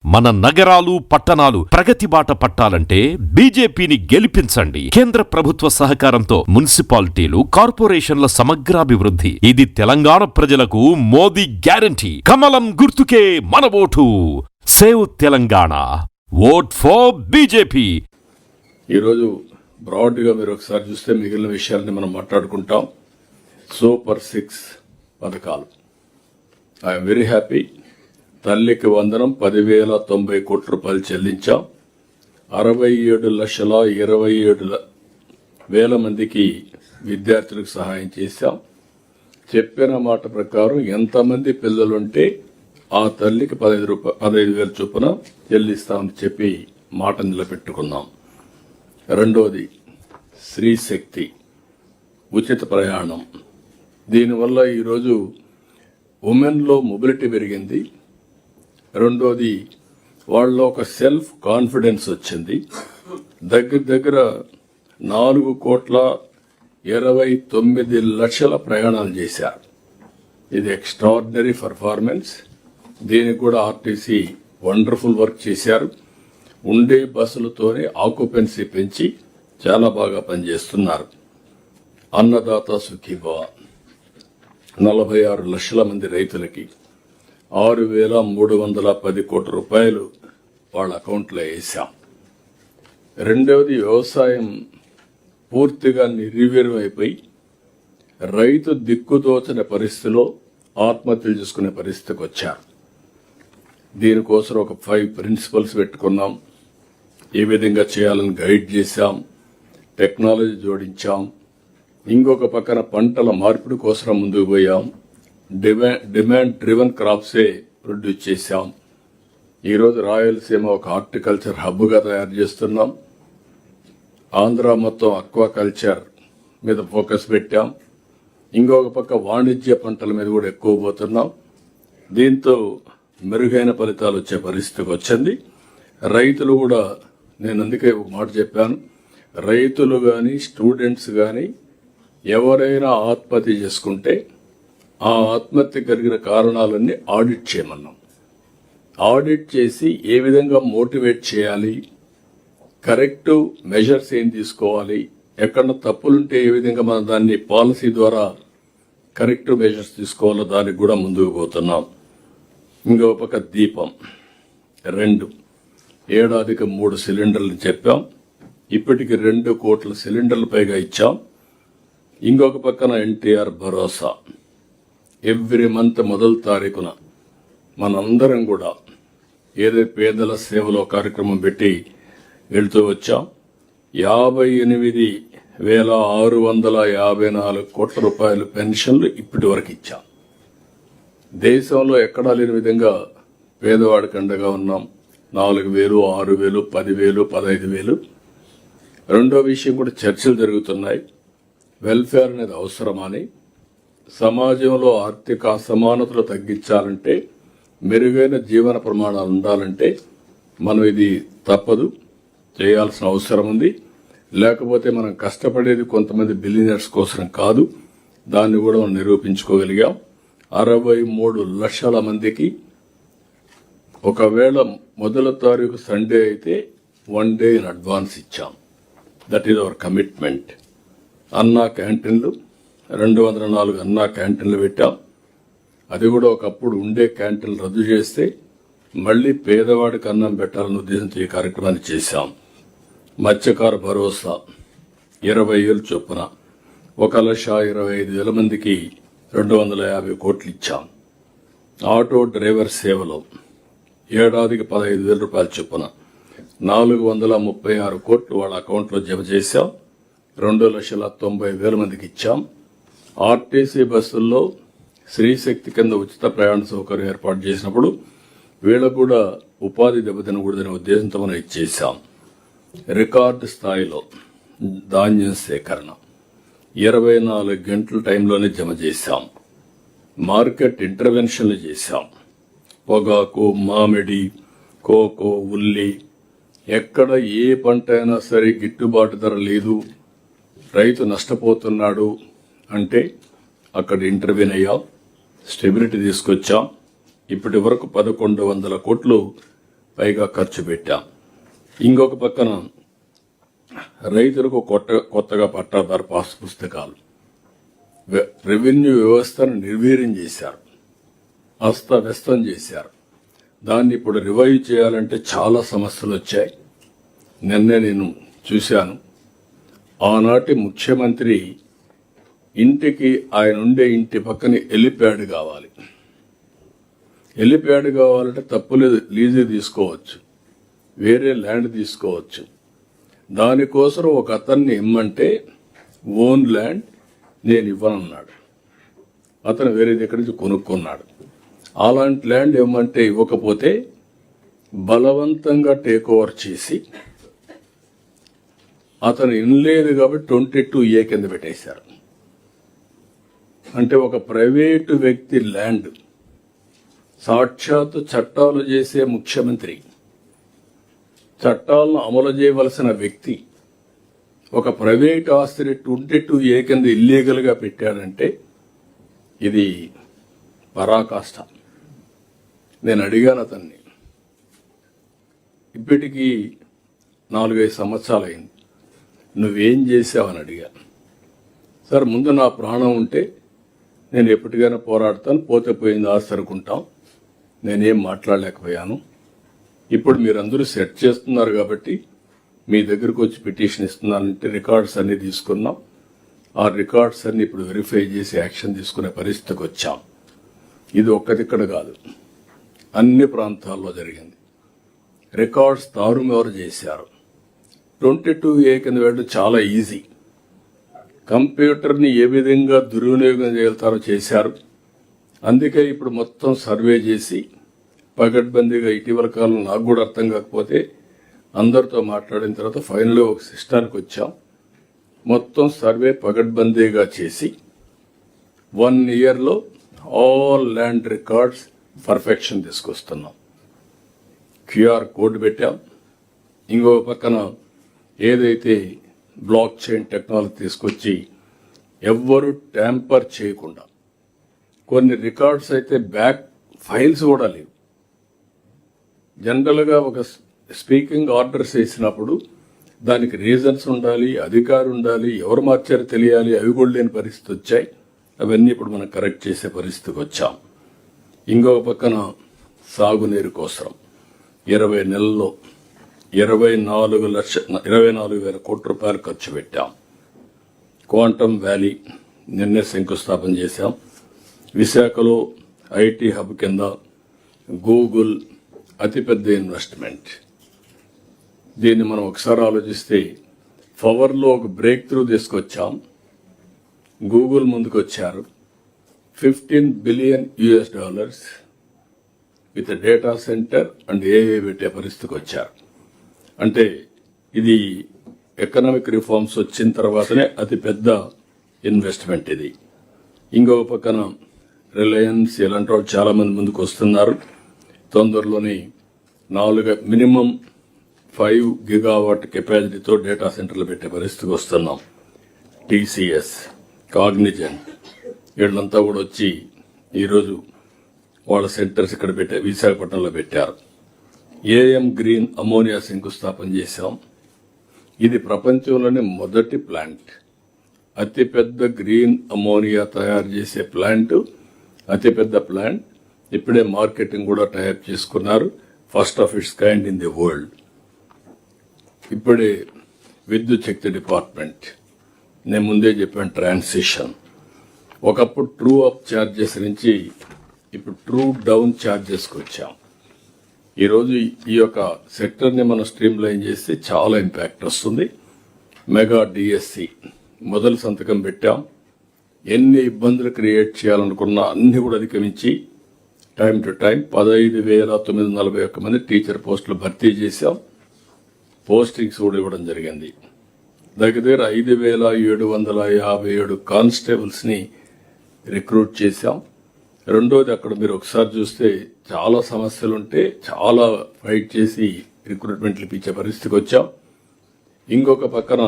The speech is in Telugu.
మన నగరాలు పట్టణాలు ప్రగతి బాట పట్టాలంటే బీజేపీని గెలిపించండి. కేంద్ర ప్రభుత్వ సహకారంతో మున్సిపాలిటీలు, కార్పొరేషన్ల సమగ్రాభివృద్ధి. ఇది తెలంగాణ ప్రజలకు మోదీ గ్యారంటీ. కమలం గుర్తుకే మన vote. Save Telangana. Vote for BJP. ఈరోజు బ్రాడ్గా మీరు ఒకసారి చూస్తే మిగిలిన విషయాలని మనం మాట్లాడుకుంటాం. సూపర్ 6 పథకాలు. I'm very happy. తల్లికి వందనం 10,090 కోట్ల రూపాయలు చెల్లించాం. 67,27,000 మందికి విద్యార్థులకు సహాయం చేశాం. చెప్పిన మాట ప్రకారం ఎంతమంది పిల్లలుంటే ఆ తల్లికి 15,000 చొప్పున చెల్లిస్తామని చెప్పి మాట నిలబెట్టుకున్నాం. రెండోది స్త్రీ శక్తి ఉచిత ప్రయాణం. దీనివల్ల ఈరోజు ఉమెన్లో మొబిలిటీ పెరిగింది. రెండోది వాళ్ళలో ఒక సెల్ఫ్ కాన్ఫిడెన్స్ వచ్చింది. దగ్గర 4,29,00,000 ప్రయాణాలు చేశారు. ఇది ఎక్స్ట్రాడినరీ పర్ఫార్మెన్స్. దీనికి కూడా ఆర్టీసీ వండర్ఫుల్ వర్క్ చేశారు. ఉండే బస్సులతోనే ఆక్యుపెన్సీ పెంచి చాలా బాగా పనిచేస్తున్నారు. అన్నదాత సుఖీభవ 46 లక్షల మంది రైతులకి 6,310 కోట్ల రూపాయలు వాళ్ళ అకౌంట్లో వేశాం. రెండవది వ్యవసాయం పూర్తిగా నిర్వీర్యం అయిపోయి రైతు దిక్కుదోచని పరిస్థితిలో ఆత్మహత్యలు చేసుకునే పరిస్థితికి వచ్చారు. దీనికోసం ఒక 5 ప్రిన్సిపల్స్ పెట్టుకున్నాం. ఏ విధంగా చేయాలని గైడ్ చేశాం. టెక్నాలజీ జోడించాం. ఇంకొక పక్కన పంటల మార్పిడి కోసం ముందుకు పోయాం. డిమాండ్ డ్రివన్ క్రాప్సే ప్రొడ్యూస్ చేశాం. ఈరోజు రాయలసీమ ఒక హార్టికల్చర్ హబ్గా తయారు చేస్తున్నాం. ఆంధ్ర మొత్తం అక్వాకల్చర్ మీద ఫోకస్ పెట్టాం. ఇంకొక పక్క వాణిజ్య పంటల మీద కూడా ఎక్కువ పోతున్నాం. దీంతో మెరుగైన ఫలితాలు వచ్చే పరిస్థితికి వచ్చింది. రైతులు కూడా, నేను అందుకే ఒక మాట చెప్పాను, రైతులు కానీ స్టూడెంట్స్ కానీ ఎవరైనా ఆత్మహత్య చేసుకుంటే ఆ ఆత్మహత్య కలిగిన కారణాలన్నీ ఆడిట్ చేయమన్నాం. ఆడిట్ చేసి ఏ విధంగా మోటివేట్ చేయాలి, కరెక్ట్ మెజర్స్ ఏం తీసుకోవాలి, ఎక్కడ తప్పులుంటే ఏ విధంగా మనం దాన్ని పాలసీ ద్వారా కరెక్ట్ మెజర్స్ తీసుకోవాలో దానికి కూడా ముందుకు పోతున్నాం. ఇంకో పక్క దీపం 2 ఏడాదికి 3 సిలిండర్లు చెప్పాం. ఇప్పటికి 2 కోట్ల సిలిండర్ల పైగా ఇచ్చాం. ఇంకొక పక్కన ఎన్టీఆర్ భరోసా ఎవ్రీ మంత్ మొదటి తారీఖున మనందరం కూడా ఏదైతే పేదల సేవలో కార్యక్రమం పెట్టి వెళ్తూ వచ్చాం. 58,654 కోట్ల రూపాయలు పెన్షన్లు ఇప్పటి వరకు ఇచ్చాం. దేశంలో ఎక్కడా లేని విధంగా పేదవాడికి అండగా ఉన్నాం. 4,000, 6,000, 10,000, 15,000. రెండో విషయం కూడా చర్చలు జరుగుతున్నాయి. వెల్ఫేర్ అనేది అవసరమని, సమాజంలో ఆర్థిక అసమానతలు తగ్గించాలంటే, మెరుగైన జీవన ప్రమాణాలు ఉండాలంటే మనం ఇది తప్పదు, చేయాల్సిన అవసరం ఉంది. లేకపోతే మనం కష్టపడేది కొంతమంది బిలియనర్స్ కోసం కాదు. దాన్ని కూడా మనం నిరూపించుకోగలిగాం. 63 లక్షల మందికి ఒకవేళ మొదటి తారీఖు సండే అయితే 1 డే ఇన్ అడ్వాన్స్ ఇచ్చాం. That is our commitment. అన్నా క్యాంటీన్లు 204 అన్నా క్యాంటీన్లు పెట్టాం. అది కూడా ఒకప్పుడు ఉండే క్యాంటీన్లు రద్దు చేస్తే మళ్లీ పేదవాడికి అన్నం పెట్టాలన్న ఉద్దేశంతో ఈ కార్యక్రమాన్ని చేశాం. మత్స్యకార భరోసా 20,000 చొప్పున 1,25,000 మందికి 250 కోట్లు ఇచ్చాం. ఆటో డ్రైవర్ సేవలో ఏడాదికి 15,000 రూపాయల చొప్పున 436 కోట్లు వాళ్ళ అకౌంట్లో జమ చేశాం. 2,90,000 మందికి ఇచ్చాం. ఆర్టీసీ బస్సుల్లో స్త్రీశక్తి కింద ఉచిత ప్రయాణ సౌకర్యం ఏర్పాటు చేసినప్పుడు వీళ్ళకు కూడా ఉపాధి దెబ్బతినకూడదనే ఉద్దేశంతో మనం ఇచ్చేసాం. రికార్డు స్థాయిలో ధాన్యం సేకరణ 24 గంటల టైంలోనే జమ చేశాం. మార్కెట్ ఇంటర్వెన్షన్లు చేశాం. పొగాకు, మామిడి, కోకో, ఉల్లి, ఎక్కడ ఏ పంట అయినా సరే గిట్టుబాటు ధర లేదు, రైతు నష్టపోతున్నాడు అంటే అక్కడ ఇంటర్వ్యూన్ అయ్యాం. స్టెబిలిటీ తీసుకొచ్చాం. ఇప్పటి వరకు 1,100 కోట్లు పైగా ఖర్చు పెట్టాం. ఇంకొక పక్కన రైతులకు కొత్తగా పట్టాదారు పాస్ పుస్తకాలు, రెవెన్యూ వ్యవస్థను నిర్వీర్యం చేశారు, అస్తవ్యస్తం చేశారు. దాన్ని ఇప్పుడు రివైవ్ చేయాలంటే చాలా సమస్యలు వచ్చాయి. నిన్నే నేను చూశాను, ఆనాటి ముఖ్యమంత్రి ఇంటికి ఆయన ఉండే ఇంటి పక్కన హెలిప్యాడ్ కావాలి. హెలిప్యాడ్ కావాలంటే తప్పులేదు, లీజు తీసుకోవచ్చు, వేరే ల్యాండ్ తీసుకోవచ్చు. దానికోసం ఒక అతన్ని ఇమ్మంటే ఓన్ ల్యాండ్ నేను ఇవ్వనన్నాడు. అతను వేరే దగ్గర నుంచి కొనుక్కున్నాడు. అలాంటి ల్యాండ్ ఇవ్వమంటే ఇవ్వకపోతే బలవంతంగా టేక్ ఓవర్ చేసి అతను ఇన్లేదు కాబట్టి 22A కింద పెట్టేశారు. అంటే ఒక ప్రైవేటు వ్యక్తి ల్యాండ్, సాక్షాత్తు చట్టాలు చేసే ముఖ్యమంత్రి, చట్టాలను అమలు చేయవలసిన వ్యక్తి ఒక ప్రైవేట్ ఆస్తిని 22A కింద ఇల్లీగల్గా పెట్టాడంటే ఇది పరాకాష్ట. నేను అడిగాను అతన్ని, ఇప్పటికీ 4-5 సంవత్సరాలు అయింది, నువ్వేం చేసావని అడిగాను. సార్, ముందు నా ప్రాణం ఉంటే నేను ఎప్పటికైనా పోరాడతాను, పోతే పోయింది ఆస్తి అనుకుంటాం, నేనేం మాట్లాడలేకపోయాను. ఇప్పుడు మీరందరూ సెట్ చేస్తున్నారు కాబట్టి మీ దగ్గరకు వచ్చి పిటిషన్ ఇస్తున్నానంటే రికార్డ్స్ అన్ని తీసుకున్నాం. ఆ రికార్డ్స్ అన్ని ఇప్పుడు వెరిఫై చేసి యాక్షన్ తీసుకునే పరిస్థితికి వచ్చాం. ఇది ఒక్కదిక్కడ కాదు, అన్ని ప్రాంతాల్లో జరిగింది. రికార్డ్స్ తారుమారు చేశారు. 22A కింద వెళ్ళడం చాలా ఈజీ. కంప్యూటర్ని ఏ విధంగా దుర్వినియోగం చేస్తారో చేశారు. అందుకే ఇప్పుడు మొత్తం సర్వే చేసి పగడ్బందీగా, ఇటీవల కాలం నాకు కూడా అర్థం కాకపోతే అందరితో మాట్లాడిన తర్వాత ఫైనల్గా ఒక సిస్టానికి వచ్చాం. మొత్తం సర్వే పగడ్బందీగా చేసి 1 ఇయర్లో ఆల్ ల్యాండ్ రికార్డ్స్ పర్ఫెక్షన్ తీసుకొస్తున్నాం. QR కోడ్ పెట్టాం. ఇంకో పక్కన ఏదైతే బ్లాక్ చైన్ టెక్నాలజీ తీసుకొచ్చి ఎవ్వరూ ట్యాంపర్ చేయకుండా, కొన్ని రికార్డ్స్ అయితే బ్యాక్ ఫైల్స్ కూడా లేవు. జనరల్గా ఒక స్పీకింగ్ ఆర్డర్స్ వేసినప్పుడు దానికి రీజన్స్ ఉండాలి, అధికారి ఉండాలి, ఎవరు మార్చారో తెలియాలి, అవి కూడా లేని పరిస్థితి వచ్చాయి. అవన్నీ ఇప్పుడు మనం కరెక్ట్ చేసే పరిస్థితికి వచ్చాం. ఇంకొక పక్కన సాగునీరు కోసం 20 నెలల్లో 24,00,000 కోట్ల రూపాయలు ఖర్చు పెట్టాం. క్వాంటమ్ వ్యాలీ నిన్నే శంకుస్థాపన చేశాం. విశాఖలో ఐటీ హబ్ కింద గూగుల్ అతిపెద్ద ఇన్వెస్ట్మెంట్. దీన్ని మనం ఒకసారి ఆలోచిస్తే పవర్లో ఒక బ్రేక్ త్రూ తీసుకొచ్చాం. గూగుల్ ముందుకు వచ్చారు. $15 billion with data centre and AI పెట్టే పరిస్థితికి వచ్చారు. అంటే ఇది ఎకనామిక్ రిఫార్మ్స్ వచ్చిన తర్వాతనే అతిపెద్ద ఇన్వెస్ట్మెంట్ ఇది. ఇంకొక పక్కన రిలయన్స్ ఇలాంటి వాళ్ళు చాలా మంది ముందుకు వస్తున్నారు. తొందరలోనే మినిమం 5 గిగావాట్ కెపాసిటీతో డేటా సెంటర్లు పెట్టే పరిస్థితికి వస్తున్నాం. టీసీఎస్, కాగ్నిజెంట్ వీళ్ళంతా కూడా వచ్చి ఈరోజు వాళ్ళ సెంటర్స్ ఇక్కడ విశాఖపట్నంలో పెట్టారు. ఏఎం గ్రీన్ అమోనియా శంకుస్థాపన చేశాం. ఇది ప్రపంచంలోనే మొదటి ప్లాంట్, అతిపెద్ద గ్రీన్ అమోనియా తయారు చేసే ప్లాంట్, అతిపెద్ద ప్లాంట్. ఇప్పుడే మార్కెటింగ్ కూడా టైప్ చేసుకున్నారు. First of it's kind in the world. ఇప్పుడే విద్యుత్ శక్తి డిపార్ట్మెంట్, నేను ముందే చెప్పాను, ట్రాన్సిషన్. ఒకప్పుడు ట్రూ అప్ ఛార్జెస్ నుంచి ఇప్పుడు ట్రూ డౌన్ ఛార్జెస్కి వచ్చాం. ఈరోజు ఈ యొక్క సెక్టర్ని మనం స్ట్రీమ్ లైన్ చేస్తే చాలా ఇంపాక్ట్ వస్తుంది. మెగా డిఎస్సి మొదలు సంతకం పెట్టాం. ఎన్ని ఇబ్బందులు క్రియేట్ చేయాలనుకున్నా అన్ని కూడా అధిగమించి టైం టు టైం 15,941 మంది టీచర్ పోస్టులు భర్తీ చేశాం. పోస్టింగ్స్ కూడా ఇవ్వడం జరిగింది. దగ్గర 5,757 కానిస్టేబుల్స్ ని రిక్రూట్ చేశాం. రెండోది, అక్కడ మీరు ఒకసారి చూస్తే చాలా సమస్యలుంటే చాలా ఫైట్ చేసి రిక్రూట్మెంట్లు ఇప్పించే పరిస్థితికి వచ్చాం. ఇంకొక పక్కన